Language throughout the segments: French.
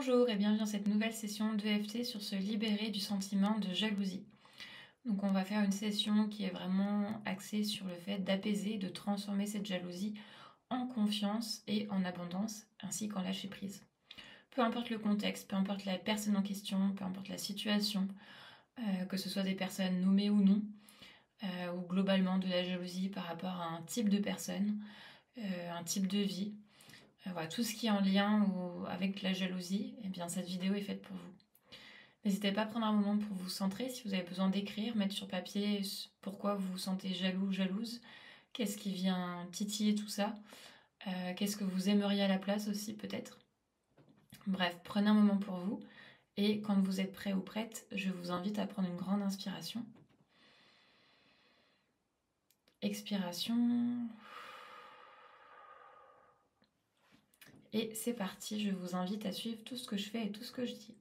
Bonjour et bienvenue dans cette nouvelle session d'EFT sur se libérer du sentiment de jalousie. Donc on va faire une session qui est vraiment axée sur le fait d'apaiser, de transformer cette jalousie en confiance et en abondance, ainsi qu'en lâcher prise. Peu importe le contexte, peu importe la personne en question, peu importe la situation, que ce soit des personnes nommées ou non, ou globalement de la jalousie par rapport à un type de personne, un type de vie. Voilà, tout ce qui est en lien avec la jalousie, eh bien, cette vidéo est faite pour vous. N'hésitez pas à prendre un moment pour vous centrer, si vous avez besoin d'écrire, mettre sur papier pourquoi vous vous sentez jaloux, jalouse, qu'est-ce qui vient titiller tout ça, qu'est-ce que vous aimeriez à la place aussi peut-être. Bref, prenez un moment pour vous et quand vous êtes prêt ou prête, je vous invite à prendre une grande inspiration. Expiration. Et c'est parti, je vous invite à suivre tout ce que je fais et tout ce que je dis.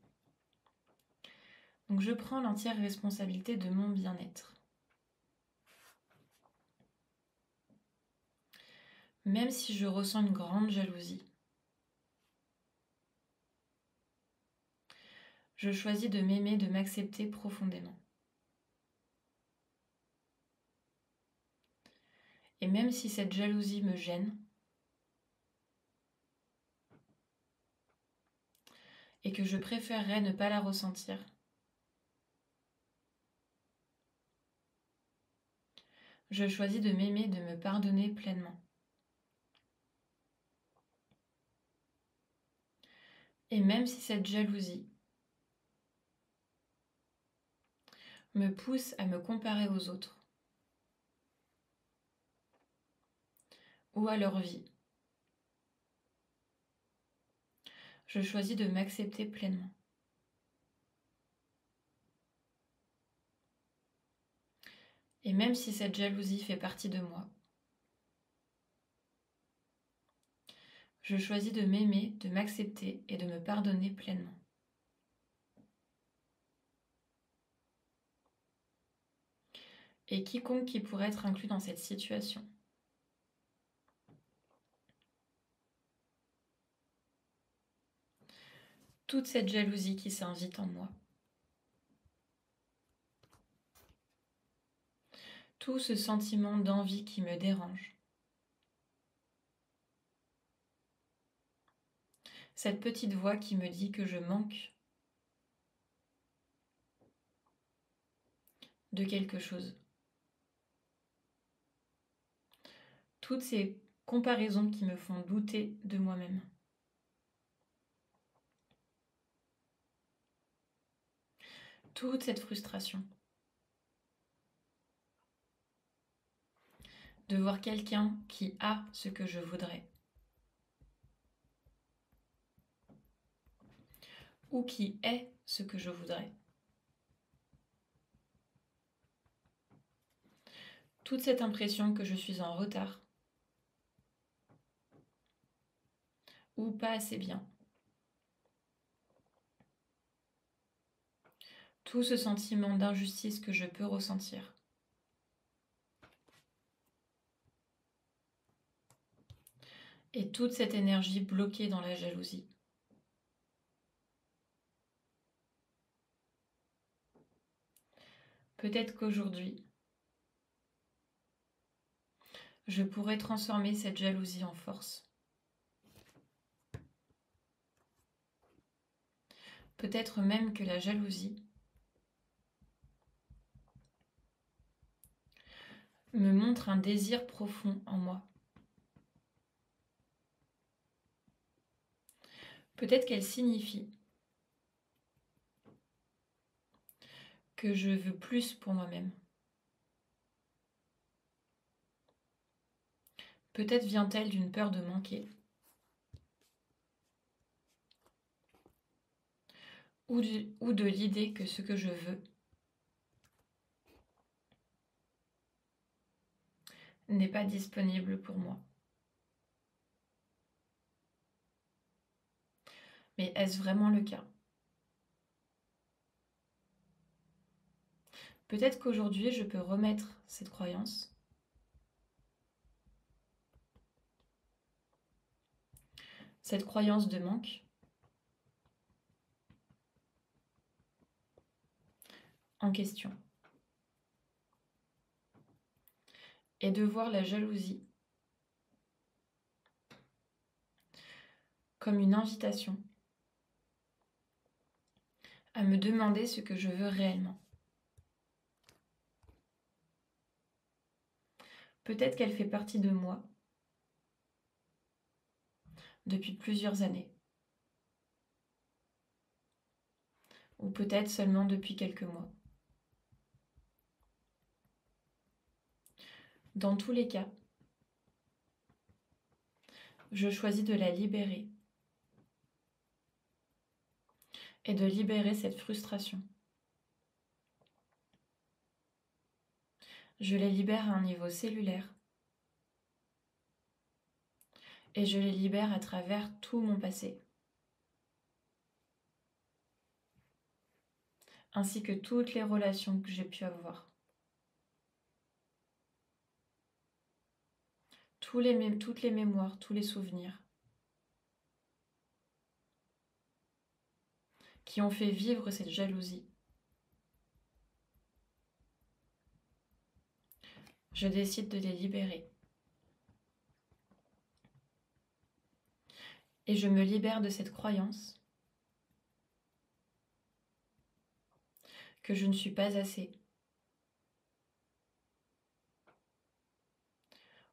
Donc je prends l'entière responsabilité de mon bien-être. Même si je ressens une grande jalousie, je choisis de m'aimer, de m'accepter profondément. Et même si cette jalousie me gêne, et que je préférerais ne pas la ressentir, je choisis de m'aimer, de me pardonner pleinement. Et même si cette jalousie me pousse à me comparer aux autres ou à leur vie, je choisis de m'accepter pleinement. Et même si cette jalousie fait partie de moi, je choisis de m'aimer, de m'accepter et de me pardonner pleinement. Et quiconque qui pourrait être inclus dans cette situation. Toute cette jalousie qui s'invite en moi. Tout ce sentiment d'envie qui me dérange. Cette petite voix qui me dit que je manque de quelque chose. Toutes ces comparaisons qui me font douter de moi-même. Toute cette frustration. De voir quelqu'un qui a ce que je voudrais. Ou qui est ce que je voudrais. Toute cette impression que je suis en retard. Ou pas assez bien. Tout ce sentiment d'injustice que je peux ressentir. Et toute cette énergie bloquée dans la jalousie. Peut-être qu'aujourd'hui, je pourrais transformer cette jalousie en force. Peut-être même que la jalousie me montre un désir profond en moi. Peut-être qu'elle signifie que je veux plus pour moi-même. Peut-être vient-elle d'une peur de manquer. Ou de l'idée que ce que je veux n'est pas disponible pour moi. Mais est-ce vraiment le cas? Peut-être qu'aujourd'hui, je peux remettre cette croyance, cette croyance de manque, en question. Et de voir la jalousie comme une invitation à me demander ce que je veux réellement. Peut-être qu'elle fait partie de moi depuis plusieurs années, ou peut-être seulement depuis quelques mois. Dans tous les cas, je choisis de la libérer et de libérer cette frustration. Je les libère à un niveau cellulaire et je les libère à travers tout mon passé, ainsi que toutes les relations que j'ai pu avoir. Toutes les mémoires, tous les souvenirs qui ont fait vivre cette jalousie. Je décide de les libérer. Et je me libère de cette croyance que je ne suis pas assez,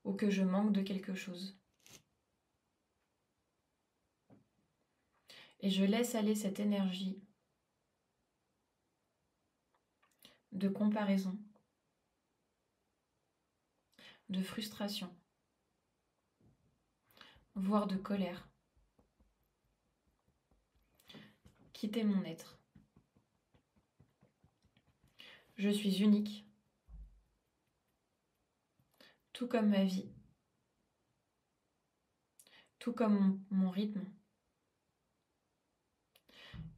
ou que je manque de quelque chose. Et je laisse aller cette énergie de comparaison, de frustration, voire de colère, quitter mon être. Je suis unique, tout comme ma vie, tout comme mon rythme,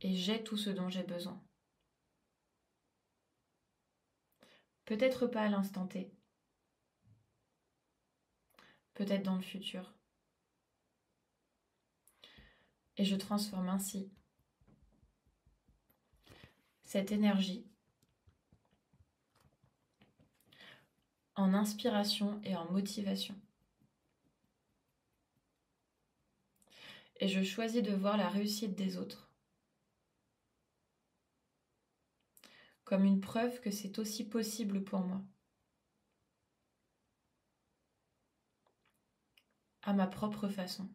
et j'ai tout ce dont j'ai besoin. Peut-être pas à l'instant T, peut-être dans le futur. Et je transforme ainsi cette énergie en inspiration et en motivation. Et je choisis de voir la réussite des autres comme une preuve que c'est aussi possible pour moi, à ma propre façon.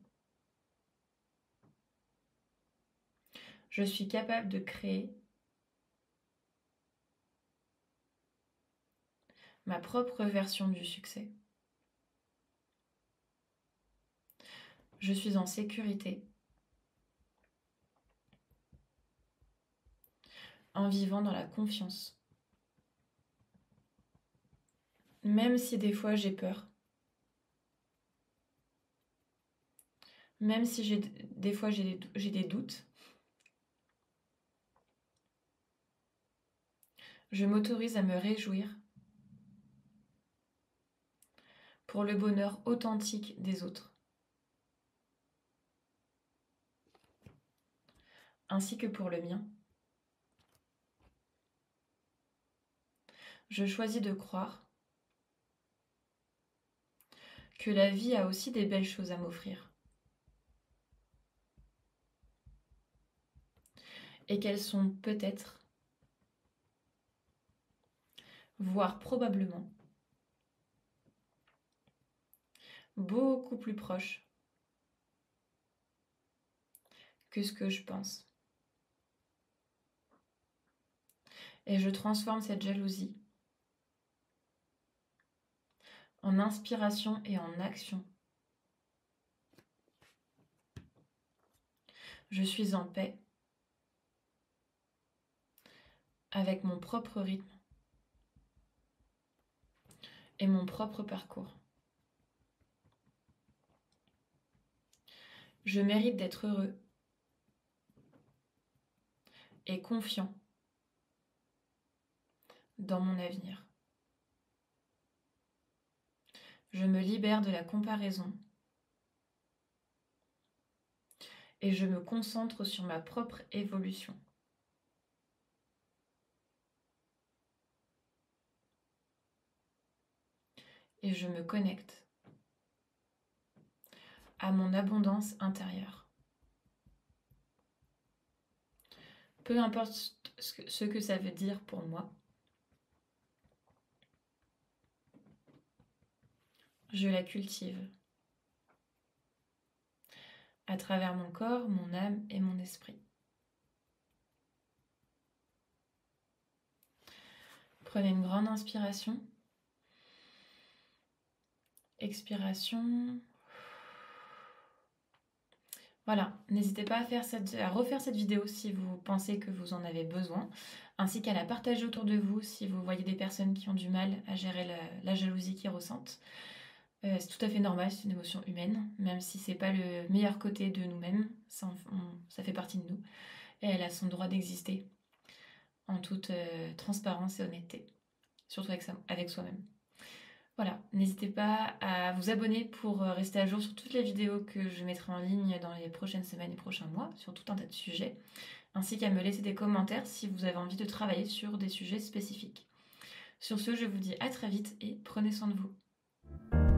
Je suis capable de créer ma propre version du succès. Je suis en sécurité en vivant dans la confiance. Même si des fois j'ai peur, même si des fois j'ai des doutes, je m'autorise à me réjouir pour le bonheur authentique des autres, ainsi que pour le mien. Je choisis de croire que la vie a aussi des belles choses à m'offrir et qu'elles sont peut-être, voire probablement, beaucoup plus proches que ce que je pense. Et je transforme cette jalousie en inspiration et en action. Je suis en paix avec mon propre rythme et mon propre parcours. Je mérite d'être heureux et confiant dans mon avenir. Je me libère de la comparaison et je me concentre sur ma propre évolution. et je me connecte à mon abondance intérieure. Peu importe ce que ça veut dire pour moi, je la cultive à travers mon corps, mon âme et mon esprit. Prenez une grande inspiration. Expiration. Voilà, n'hésitez pas à refaire cette vidéo si vous pensez que vous en avez besoin, ainsi qu'à la partager autour de vous si vous voyez des personnes qui ont du mal à gérer la jalousie qu'ils ressentent. C'est tout à fait normal, c'est une émotion humaine, même si c'est pas le meilleur côté de nous-mêmes, ça fait partie de nous, et elle a son droit d'exister en toute transparence et honnêteté, surtout avec soi-même. Voilà, n'hésitez pas à vous abonner pour rester à jour sur toutes les vidéos que je mettrai en ligne dans les prochaines semaines et prochains mois, sur tout un tas de sujets, ainsi qu'à me laisser des commentaires si vous avez envie de travailler sur des sujets spécifiques. Sur ce, je vous dis à très vite et prenez soin de vous.